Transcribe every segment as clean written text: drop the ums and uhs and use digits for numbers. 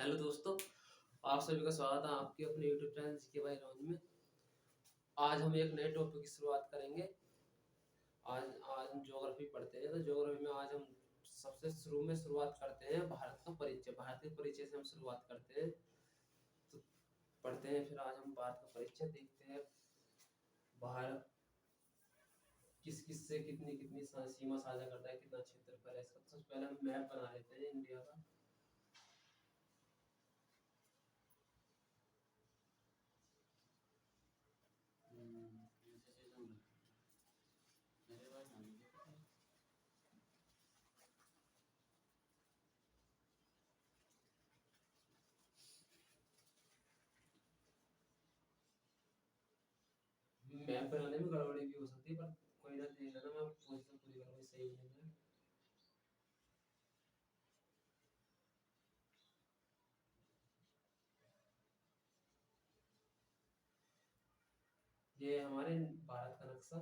Hello दोस्तों, आप सभी का स्वागत है आपके अपने YouTube channel GK by round में। आज हम एक नए टॉपिक की शुरुआत करेंगे। आज आज ज्योग्राफी पढ़ते हैं। तो ज्योग्राफी में आज हम सबसे शुरू में शुरुआत करते हैं भारत का परिचय। भारत के परिचय से हम शुरुआत करते हैं। तो पढ़ते हैं, फिर आज हम भारत का परिचय देखते हैं। भारत किस किस से कितनी कितनी सीमा साझा करता है, कितना क्षेत्रफल है। सबसे पहले हम मैप बना लेते हैं इंडिया का। मैप बनाने में गड़बड़ी भी हो सकती है, पर कोई ना, देख लेना, मैं कोशिश पूरी करूंगी सही होने में। ये हमारे भारत का नक्शा।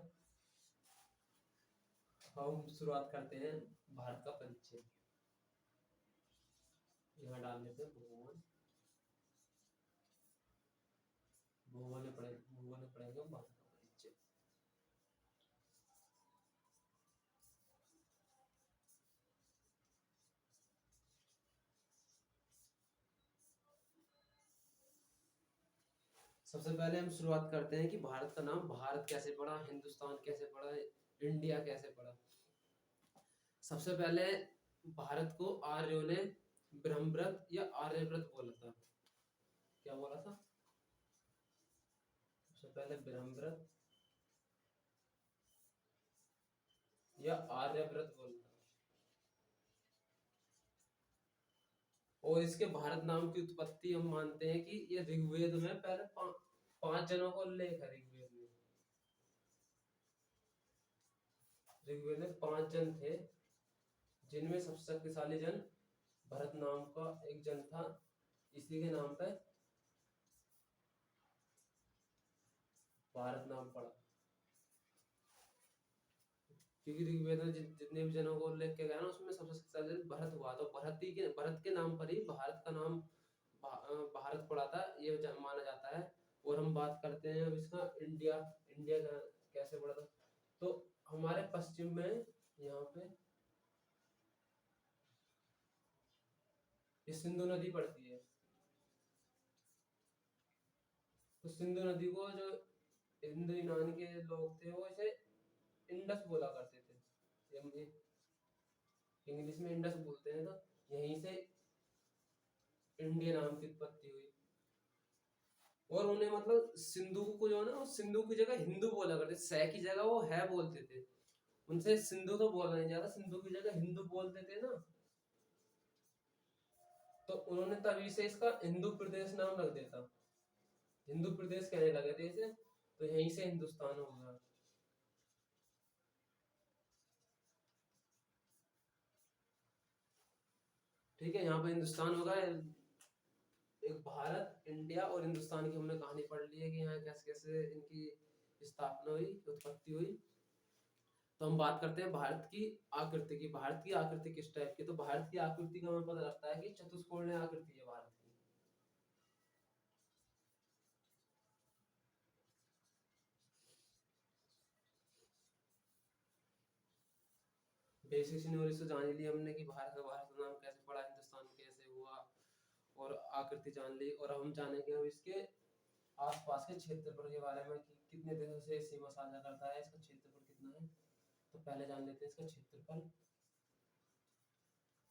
हम शुरुआत करते हैं भारत का परिचय। यहाँ डाल लेते हैं भूगोल। भूगोल में पढ़ेंगे हम भारत का परिचय। सबसे पहले हम शुरुआत करते हैं कि भारत का नाम भारत कैसे पड़ा, हिंदुस्तान कैसे पड़ा, इंडिया कैसे पड़ा। सबसे पहले भारत को आर्यों ने ब्रह्मव्रत या आर्यव्रत बोला था। क्या बोला था? सबसे पहले ब्रह्मव्रत या आर्यव्रत बोला था। और इसके भारत नाम की उत्पत्ति हम मानते हैं कि ये ऋग्वेद में पहले पांच जनों का उल्लेख है। ऋग्वेद में 5 जन थे, जिनमें सबसे शक्तिशाली जन भरत नाम का एक जन था। इसी के नाम पे भारत नाम पड़ा, क्योंकि ऋग्वेद में जितने भी जनों को उल्लेख किया गया ना, उसमें सबसे शक्तिशाली भरत हुआ। तो भरत के नाम पर ही भारत का नाम भारत पड़ा था, ये माना जाता है। और हम बात करते हैं अब इसका इंडिया का कैसे पड़ा था। तो हमारे पश्चिम में यहाँ पे ये सिंधु नदी पड़ती है। तो सिंधु नदी को जो हिंदू यूनान के लोग थे, वो इसे इंडस बोला करते थे। इंग्लिश में इंडस बोलते हैं। तो यहीं से इंडिया नाम की उत्पत्ति हुई। और उन्हें मतलब सिंधु को जो है ना, सिंधु की जगह हिंदू बोला करते, सह की जगह वो है बोलते थे। उनसे सिंधु तो बोला नहीं जाता, सिंधु की जगह हिंदू बोलते थे ना। तो उन्होंने तभी से इसका हिंदू प्रदेश नाम रख दिया था। हिंदू प्रदेश कहने लगे थे इसे। तो यहीं से हिंदुस्तान हो गया। ठीक है, यहाँ पे हिंदुस्तान होगा। एक भारत, इंडिया और हिंदुस्तान की हमने कहानी पढ़ ली है कि यहाँ कैसे कैसे इनकी स्थापना हुई, उत्पत्ति हुई। तो हम बात करते हैं भारत की आकृति की। भारत की आकृति किस टाइप की? तो भारत की आकृति का हमें पता लगता है कि चतुष्कोणीय आकृति है भारत की। बेसिक नॉलेज तो जान ही ली हमने कि भारत का नाम कैसे पड़ा, हिंदुस्तान कैसे हुआ, और आकृति जान ली। और हम जानेंगे अब इसके आसपास के क्षेत्रफल के बारे में कि कितने देशों से सीमा साझा करता है, इसका क्षेत्रफल कितना है। तो पहले जान लेते हैं इसका क्षेत्रफल।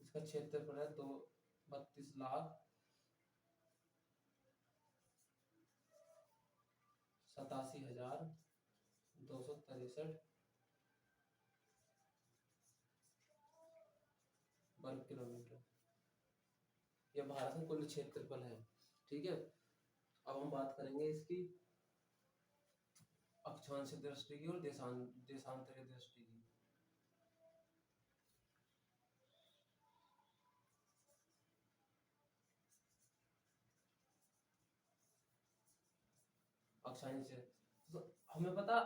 इसका क्षेत्रफल है 32,87,263 वर्ग किलोमीटर। यह भारत का कुल क्षेत्रफल है। ठीक है, अब हम बात करेंगे इसकी अक्षांश दृष्टि की और देशांतरीय दृष्टि की। अक्षांशीय, तो हमें पता,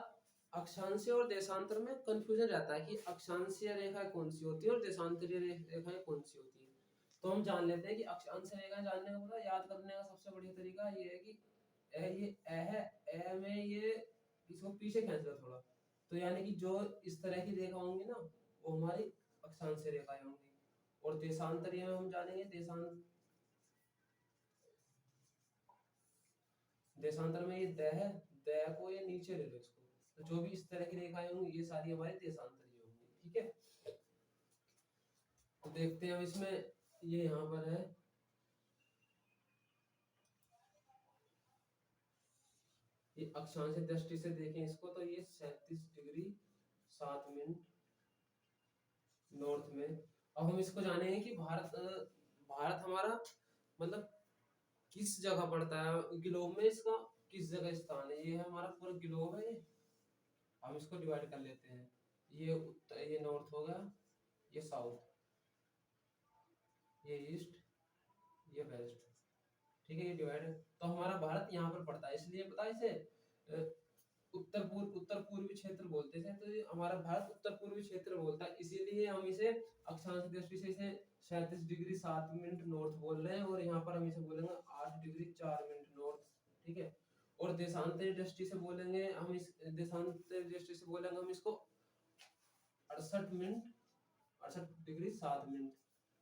अक्षांशीय और देशांतर में कंफ्यूजन रहता है कि अक्षांशीय रेखा कौन सी होती है और देशांतरीय रेखाएं कौन सी होती है। तो हम जान लेते हैं कि अक्षांश रेखा जानने का मतलब याद करने का सबसे बढ़िया तरीका ये है कि ये है, ए में ये इसको पीछे खींच लो थोड़ा, तो यानी कि जो इस तरह की रेखा होंगी ना वो हमारी अक्षांश रेखाएं होंगी। और देशांतरीय में हम जानेंगे देशांतर में ये द है, द को ये नीचे ले लो इसको, तो जो भी इस तरह की रेखाएं होंगी ये सारी हमारी देशांतरीय होंगी। ठीक है, तो देखते हैं अब इसमें ये यहाँ पर है, ये अक्षांश दृष्टि से देखें इसको तो ये 37 डिग्री 7 मिनट नॉर्थ में। अब हम इसको जानेंगे कि भारत हमारा मतलब किस जगह पड़ता है ग्लोब में, इसका किस जगह स्थान है। ये है हमारा पूरा ग्लोब है, ये हम इसको डिवाइड कर लेते हैं, ये उत्तर, ये नॉर्थ हो गया, ये साउथ, ये ईस्ट, ये वेस्ट। ठीक है, ये डिवाइड है। तो हमारा भारत यहाँ पर पड़ता है, इसलिए पता है इसे उत्तर पूर्वी क्षेत्र बोलते थे, तो ये हमारा भारत उत्तर पूर्वी क्षेत्र बोलता है, इसीलिए हम इसे अक्षांश दृष्टि से इसे 37 डिग्री 7 मिनट नॉर्थ बोल रहे हैं, और यहाँ पर हम इसे बोलेंगे 8 डिग्री 4 मिनट नॉर्थ। ठीक है, और देशांतरी दृष्टि से बोलेंगे हम इस देशांतरी दृष्टि से बोलेंगे हम इसको 68 डिग्री 7 मिनट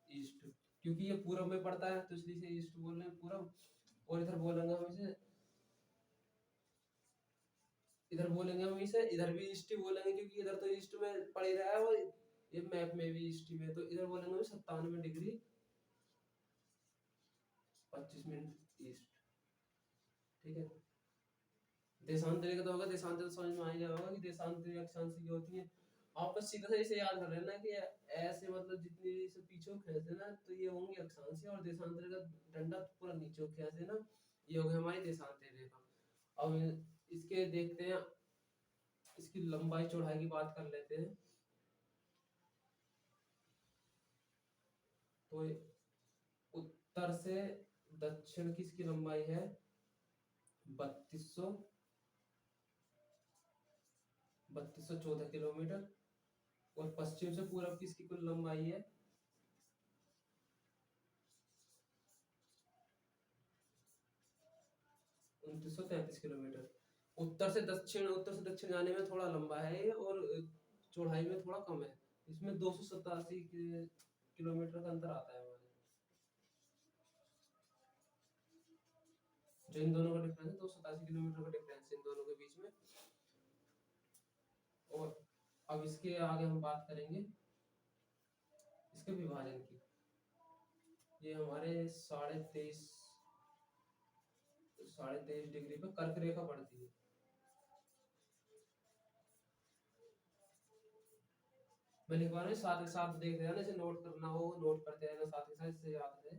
ईस्ट, क्योंकि ये पूरब में पड़ता है तो इसलिए इसे ईस्ट बोल रहे हैं, पूरब। और इधर भी ईस्ट ही बोलेंगे, क्योंकि इधर तो ईस्ट में पड़ ही रहा है, और ये मैप में भी ईस्ट में, तो इधर बोलेंगे 97 डिग्री 25 मिनट ईस्ट। ठीक है, देशांतरी का तो होगा, देशांतर समझ में आ गया होगा कि देशांतरी अक्षांश की होती है। आप बस सीधा से इसे याद कर लेना कि ऐसे मतलब जितनी से पीछे खींचते ना तो ये होंगी अक्षांश, और देशांतर का डंडा पूरा नीचे खींचते ना ये होगी हमारी देशांतरी रेखा। अब इसके देखते हैं, इसकी लंबाई चौड़ाई की बात कर लेते हैं। तो उत्तर से दक्षिण की इसकी लंबाई है 3214 किलोमीटर, और पश्चिम से पूरब की इसकी कुल लंबाई है 2933 किलोमीटर। उत्तर से दक्षिण जाने में थोड़ा लंबा है ये, और चौड़ाई में थोड़ा कम है, इसमें 287 किलोमीटर का अंतर आता है हमारे, जो इन दोनों का डिफरेंस है 287 किलोमीटर का डिफरेंस इन दोनों के बीच में। और अब इसके आगे हम बात करेंगे इसके विभाजन की। ये हमारे 23.5 डिग्री पे कर्क रेखा पड़ती है। मैं लिखवा रहा हूँ, साथ के साथ देख रहे हैं, इसे नोट करना हो नोट करते रहना साथ के साथ, इससे याद रहे।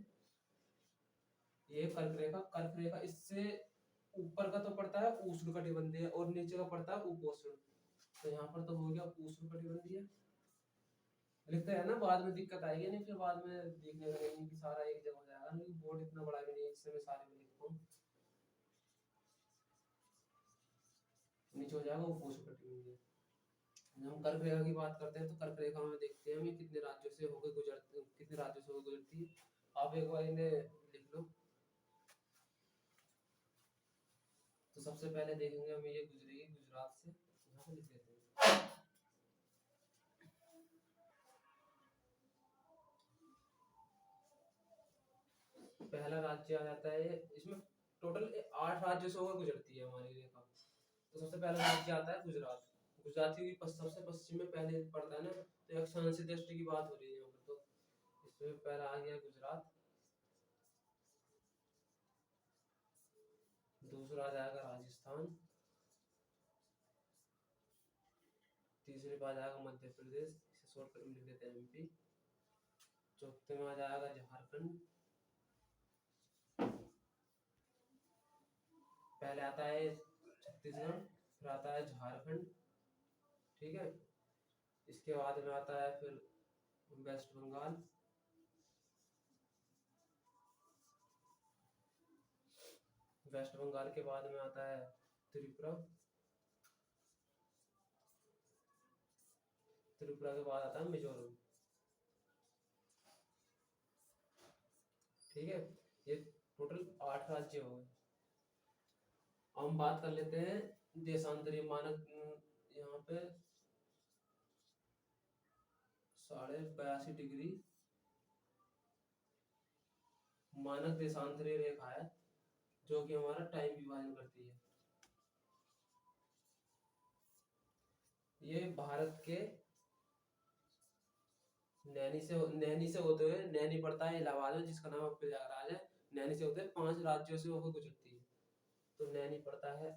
ये कर्क रेखा इससे ऊपर का तो पड़ता है उष्ण कटिबंधीय, और नीचे का पड़ता है उपोष्ण। तो यहाँ पर तो हो गया उष्ण कटिबंधीय, लिखते हैं ना, बाद में दिक्कत आएगी नहीं, फिर बाद में देखने लगेंगे कि सारा एक जगह हो जाएगा, नहीं बोर्ड इतना बड़ा भी नहीं है, इससे मैं सारे में लिखता हूँ, नीचे हो जाएगा उपोष्ण कटिबंधीय। हम कर्क रेखा की बात करते हैं, तो कर्क रेखा में देखते हैं हम कितने राज्यों से होकर गुजरती है। आप एक बार इन्हें लिख लो। तो सबसे पहले देखेंगे हम ये गुजरेगी गुजरात से, यहाँ पे लिख लेते हैं। पहला राज्य आ जाता है, इसमें टोटल 8 राज्यों से होकर गुजरती है हमारी रेखा। तो सबसे पहला राज्य आता है गुजरात। गुजरात की सबसे पश्चिम में पहले पड़ता है ना, तो अक्षांश दृष्टि की बात हो रही है यहाँ पर, तो इसमें पहला आ गया गुजरात। दूसरा आ जाएगा राजस्थान, तीसरे पे आ जाएगा मध्य प्रदेश, इसे शॉर्टकट में लिख देते हैं एमपी। चौथे में आ जाएगा झारखंड, पहले आता है छत्तीसगढ़, फिर आता है झारखंड। ठीक है, इसके बाद में आता है फिर वेस्ट बंगाल, वेस्ट बंगाल के बाद में आता है त्रिपुरा, त्रिपुरा के बाद आता है मिजोरम। ठीक है, ये टोटल 8 राज्य हो गए। हम बात कर लेते हैं देशांतरीय मानक। यहाँ पे 82.5 डिग्री मानक देशांतरीय रेखा है, जो कि हमारा टाइम विभाजन करती है। ये भारत के नैनी से होते हुए, नैनी पड़ता है इलाहाबाद में, जिसका नाम अब प्रयागराज है। नैनी से होते हुए 5 राज्यों से होकर गुजरती है। तो नैनी पड़ता है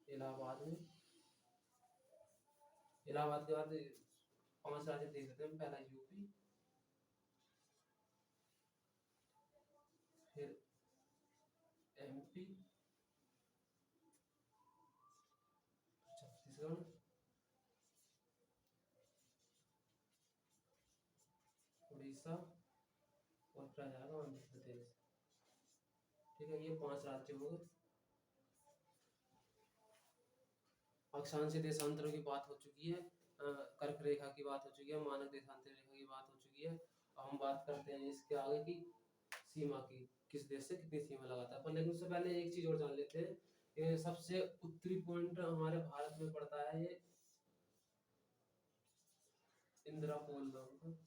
इलाहाबाद में। इलाहाबाद के बाद 5 राज्य देख लेते हैं। पहला यूपी, फिर एमपी, छत्तीसगढ़, उड़ीसा और फिर आ जाएगा आंध्र प्रदेश। ठीक है, ये 5 राज्य हो गए। अक्षांशीय देशांतरों की बात हो चुकी है, कर्क रेखा की बात हो चुकी है, मानक देशांतर रेखा की बात हो चुकी है। अब हम बात करते हैं इसके आगे की सीमा की, किस देश से कितनी सीमा लगाता है। पर लेकिन उससे पहले एक चीज और जान लेते हैं। ये सबसे उत्तरी पॉइंट हमारे भारत में पड़ता है, ये इंदिराकोल नाम का।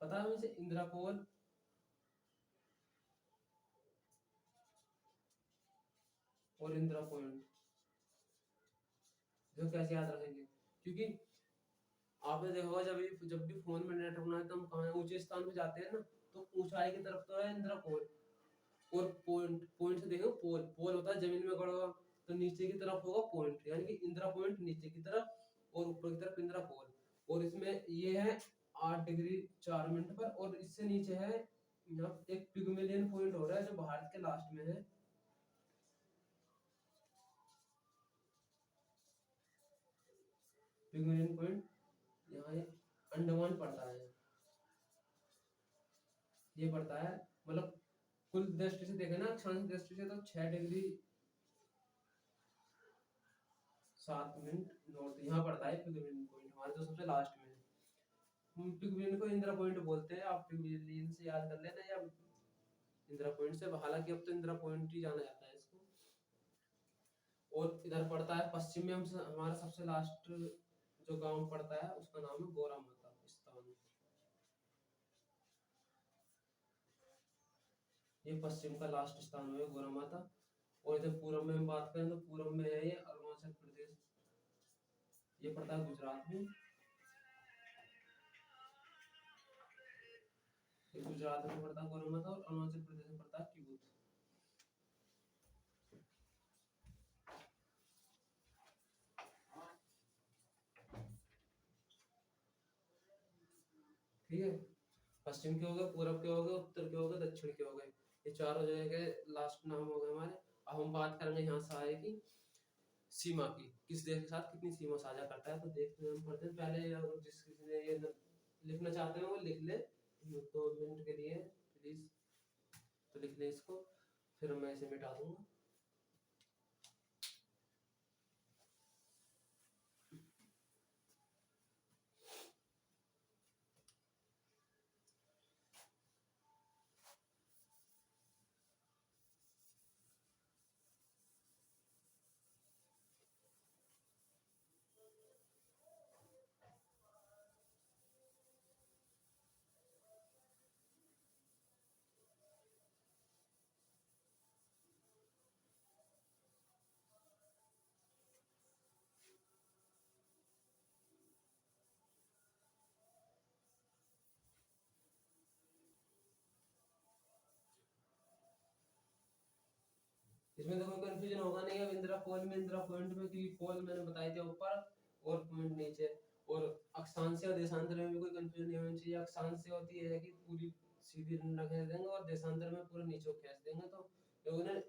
पता है मुझे इंदिराकोल और इंदिरा पॉइंट, जो कैसे याद रखेंगे? क्योंकि आपने देखा होगा, जब भी फोन में नेट होना है तो हम कहाँ ऊंचे स्थान पे जाते हैं ना, तो ऊंचाई की तरफ तो है इंदिरा कोल। और पॉइंट, पॉइंट से देखो, पोल पोल होता है जमीन में गड़ा हुआ, तो नीचे की तरफ होगा पॉइंट, यानी कि इंदिरा पॉइंट नीचे की तरफ और ऊपर की तरफ इंदिरा पोल। और इसमें ये है 8 डिग्री 4 मिनट पर। और इससे नीचे है यहाँ एक पिग्मेलियन पॉइंट हो रहा है, जो भारत के लास्ट में है। पिग्मेलियन पॉइंट यहाँ ये अंडमान पड़ता है, ये पड़ता है। मतलब कुल दृष्टि से देखें ना, अक्षांश दृष्टि से, तो 6 डिग्री 7 मिनट नॉर्थ यहाँ पड़ता है पिग्मेलियन पॉइंट, हमारे तो सबसे लास्ट में है। हम पिग्मेलियन को इंदिरा पॉइंट बोलते हैं, आप पिग्मेलियन से याद कर लेना या इंदिरा पॉइंट से। हालांकि अब तो इंदिरा पॉइंट ही जाना जाता है इसको। और इधर पड़ता है पश्चिम में, हमारा सबसे लास्ट जो गांव पड़ता है उसका नाम है गोरा माता स्थान। ये पश्चिम का लास्ट स्थान है गोरा माता। और इधर पूर्व में हम बात करें तो पूर्व में है ये अरुणाचल प्रदेश, ये पड़ता है गुजरात में। ये गुजरात में पड़ता है गोरा माता, और अरुणाचल प्रदेश में पड़ता है किबुत। ठीक है, पश्चिम के हो गए, पूर्व के हो गए, उत्तर के हो गए, दक्षिण के हो गए। ये चारों जगह के लास्ट नाम हो गए हमारे। अब हम बात करेंगे यहाँ से आगे की सीमा की, किस देश के साथ कितनी सीमा साझा करता है। तो देखते हैं, हम पढ़ते हैं पहले। अगर जिस किसी ने ये लिखना चाहते हैं वो लिख ले, 2 मिनट के लिए प्लीज। तो लिख ले इसको, फिर मैं इसे मिटा दूंगा। इसमें तो कोई कंफ्यूजन होगा नहीं अब इंदिरा कोल में, इंदिरा पॉइंट में, क्योंकि कोल मैंने बताई थी ऊपर और पॉइंट नीचे। और अक्षांशीय और देशांतर में भी कोई कंफ्यूजन नहीं होनी चाहिए। अक्षांशीय होती है कि पूरी सीधी रख देंगे, और देशांतर में पूरे नीचे को खींच देंगे। तो लोगों ने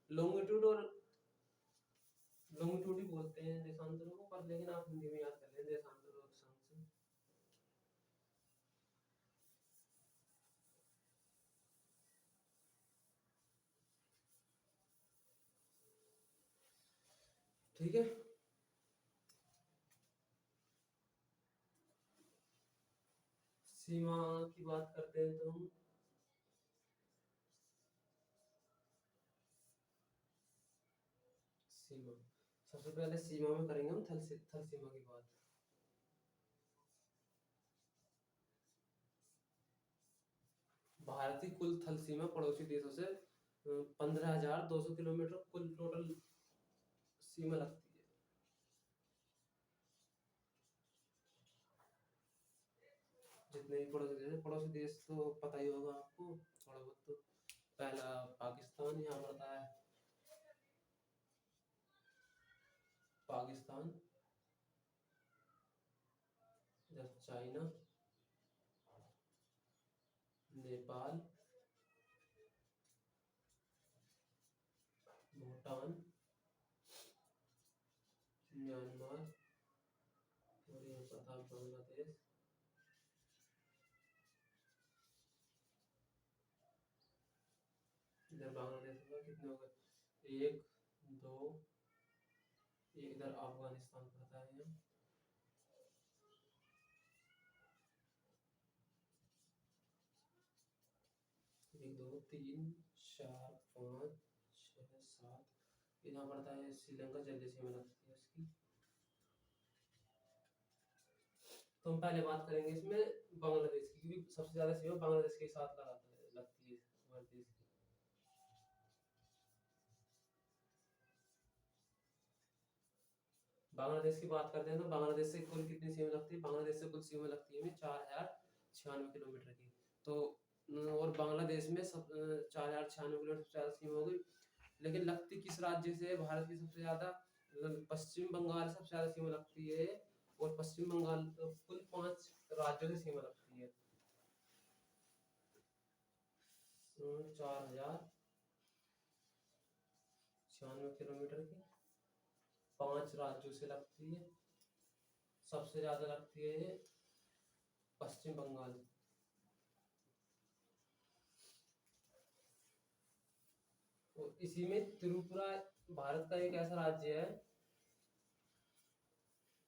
लॉन्गिट्यूड और लॉन्गिट्यूड ही बोलते हैं देशांतरों को, पर लेकिन आप हिंदी में याद कर लें देशांतर और अक्षांश। ठीक है। सीमा की बात करते हैं तो हम सीमा, सबसे पहले सीमा में करेंगे हम थल सीमा की बात। भारत की कुल थल सीमा पड़ोसी देशों से 15,200 किलोमीटर कुल टोटल सीमा लगती है। जितने भी पड़ोसी देश तो पता ही होगा आपको थोड़ा बहुत तो। पहला पाकिस्तान यहाँ पड़ता है, पाकिस्तान, इधर चाइना, नेपाल, भूटान, म्यांमार, और यहाँ पर था बांग्लादेश। इधर बांग्लादेश में कितने हो गए, एक, दो, ये इधर अफगानिस्तान पड़ता है यहाँ, एक, दो, तीन, चार, पाँच, छः, सात, यहाँ पड़ता है श्रीलंका, जल्दी से में लगती है उसकी। तो हम पहले बात करेंगे इसमें बांग्लादेश की, क्योंकि सबसे ज्यादा सीमा बांग्लादेश के साथ लगाता है लगती है हमारे देश की। बांग्लादेश की बात करते हैं तो बांग्लादेश से कुल कितनी सीमा लगती है, बांग्लादेश से कुल सीमा लगती है 4,096 किलोमीटर की। तो और बांग्लादेश में सब 4,096 किलोमीटर सबसे ज्यादा सीमा हो गई। लेकिन लगती किस राज्य से है भारत की सबसे ज्यादा, पश्चिम बंगाल सबसे ज्यादा सीमा लगती है। और पश्चिम बंगाल कुल 5 राज्यों से सीमा लगती है। 4,096 किलोमीटर की 5 राज्यों से लगती है। सबसे ज्यादा लगती है पश्चिम बंगाल। तो इसी में त्रिपुरा भारत का एक ऐसा राज्य है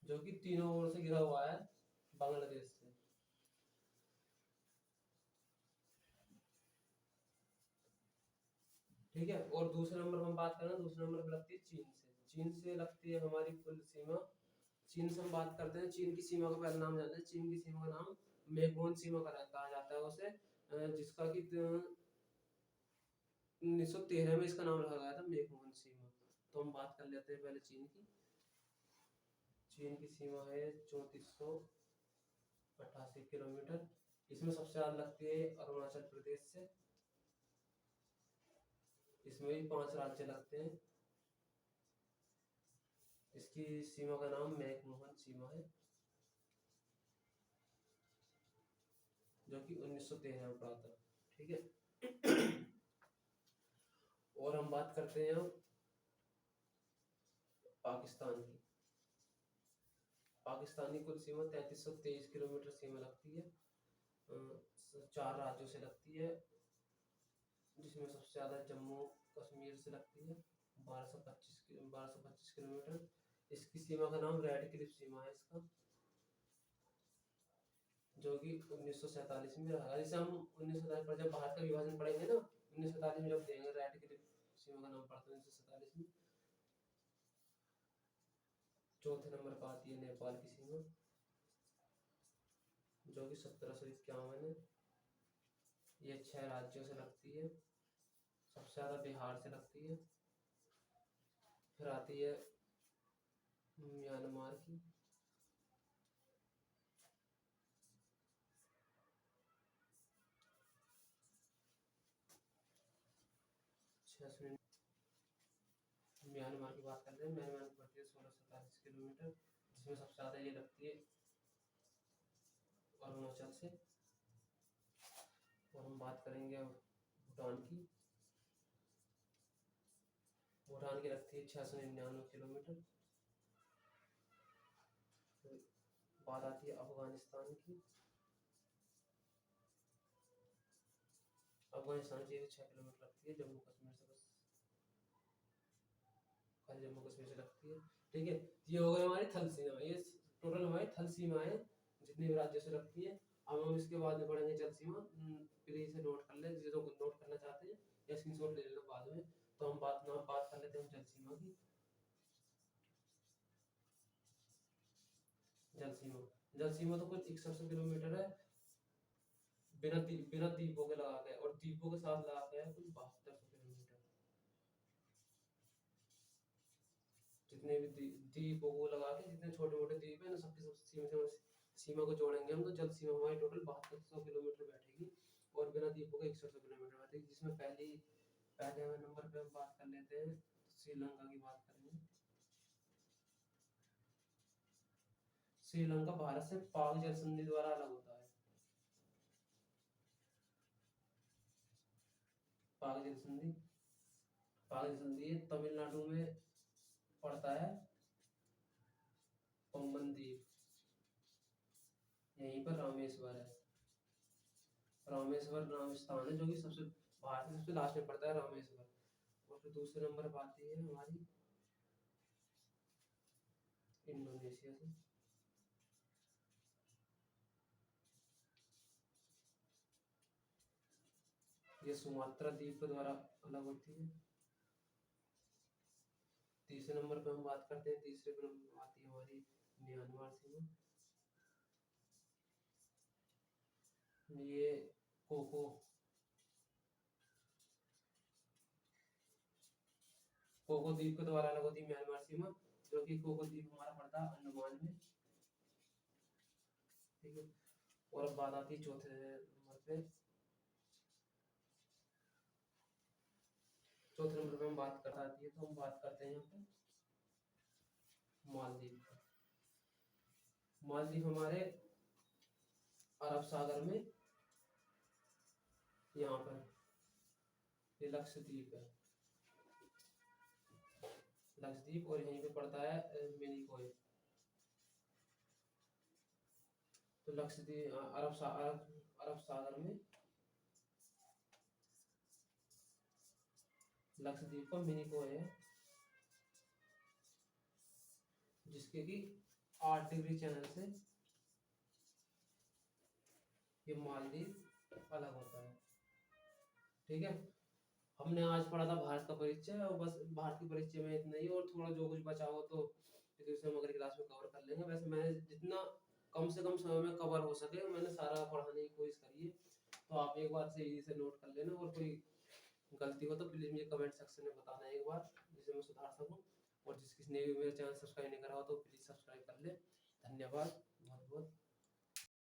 जो कि तीनों ओर से घिरा हुआ है बांग्लादेश से। ठीक है। और दूसरे नंबर पर हम बात करें, दूसरे नंबर पर लगती है चीन से। चीन से लगती है हमारी कुल सीमा। चीन से हम बात करते हैं, चीन की सीमा का पहला नाम जानते हैं। चीन की सीमा का नाम मेकमोहन सीमा कहा जाता है उसे, जिसका कि 1913 में इसका नाम रखा गया था मेकमोहन सीमा। तो हम बात कर लेते हैं पहले चीन की। चीन की सीमा है 3488 किलोमीटर। इसमें सबसे ज्यादा लगती है अरुणाचल प्रदेश से। इसमें भी 5 राज्य लगते हैं। इसकी सीमा का नाम मैकमोहन सीमा है, जो कि 1913 में पड़ा था। ठीक है। और हम बात करते हैं पाकिस्तान की। पाकिस्तान की कुल सीमा 3323 किलोमीटर सीमा लगती है। 4 राज्यों से लगती है, जिसमें सबसे ज्यादा जम्मू कश्मीर से लगती है 1225 किलोमीटर। इसकी सीमा का नाम रेड क्लिफ सीमा है इसका, जो कि 1947 में रहा। जैसे हम 1947 पर जब भारत का विभाजन पढ़ेंगे ना, 1947 में जब देंगे रेड क्लिफ सीमा का नाम पढ़ते हैं 1947 में। चौथे नंबर पर आती है नेपाल की सीमा, जो कि 1751 है। ये 6 राज्यों से लगती है। सबसे ज्यादा बिहार से लगती है। फिर आती है म्यांमार की, म्यांमार की बात करते हैं। म्यांमार की पड़ती है 1647 किलोमीटर, जिसमें सबसे ज्यादा ये लगती है अरुणाचल से। और हम बात करेंगे भूटान की। भूटान की लगती है 699 किलोमीटर। फिर बात आती है अफगानिस्तान की। अफगानिस्तान की 6 किलोमीटर लगती है, जम्मू कश्मीर से बस, खाली जम्मू कश्मीर से लगती है। ठीक है। ये हो गई हमारी थल सीमा, ये टोटल हमारी थल सीमाएं जितने भी राज्यों से रखती है। अब हम इसके बाद में पढ़ेंगे जल सीमा। प्लीज इसे नोट कर ले, जो नोट करना चाहते हैं या स्क्रीनशॉट ले लेना बाद में। तो हम बात कर लेते हैं जल सीमा की। जल सीमा तो कुल 6100 किलोमीटर है, बिना द्वीपों के लगा के, और द्वीपों के साथ लगा के है कुल 7200 किलोमीटर। जितने भी द्वीपों को लगा के, जितने छोटे मोटे द्वीप है ना, सबकी सीमा को जोड़ेंगे हम, तो जल सीमा हमारी टोटल 7200 किलोमीटर बैठेगी, और बिना द्वीपों के 6100 किलोमीटर बैठेगी। जिसमें पहले हमें नंबर पे हम बात कर लेते हैं श्रीलंका की बात करेंगे। श्रीलंका भारत से पाक जल संधि द्वारा अलग होता है। पाक जल संधि, पाक जल संधि तमिलनाडु में पड़ता है, पंबन द्वीप, यहीं पर रामेश्वर है। रामेश्वर नाम स्थान है जो कि सबसे भारत में सबसे लास्ट में पड़ता है रामेश्वर। और फिर दूसरे नंबर पर आती है हमारी इंडोनेशिया से। ये सुमात्रा द्वीप के द्वारा अलग होती है। तीसरे नंबर पे हम बात करते हैं, तीसरे नंबर पे आती है हमारी म्यांमार सीमा। ये कोको कोको द्वीप के द्वारा अलग होती है म्यांमार सीमा, जो कि कोको द्वीप हमारा पड़ता है अंडमान में। ठीक है। और अब बात आती है चौथे नंबर पे। चौथे नंबर पे हम बात कर आती है, तो हम बात करते हैं यहाँ पे मालदीव। मालदीव हमारे अरब सागर में, यहाँ पर ये लक्षद्वीप है, लक्षद्वीप, और यहीं पे पड़ता है मिनिकॉय। तो लक्षद्वीप अरब सागर में लक्षद्वीप का मिनिकॉय है, जिसके कि 8 डिग्री चैनल से ये मालदीव अलग होता है। ठीक है। हमने आज पढ़ा था भारत का परिचय, और बस भारत के परिचय में इतना ही, और थोड़ा जो कुछ बचा हो तो दूसरे हम अगली क्लास में कवर कर लेंगे। वैसे मैंने जितना कम से कम समय में कवर हो सके मैंने सारा पढ़ाने की कोशिश करी है। तो आप एक बार से इजी से नोट कर लेना, और कोई गलती हो तो प्लीज़ मुझे कमेंट सेक्शन में बताना एक बार, जिसे मैं सुधार सकूं। और जिस किसी ने भी मेरा चैनल सब्सक्राइब नहीं करा हो तो प्लीज़ सब्सक्राइब कर ले। धन्यवाद।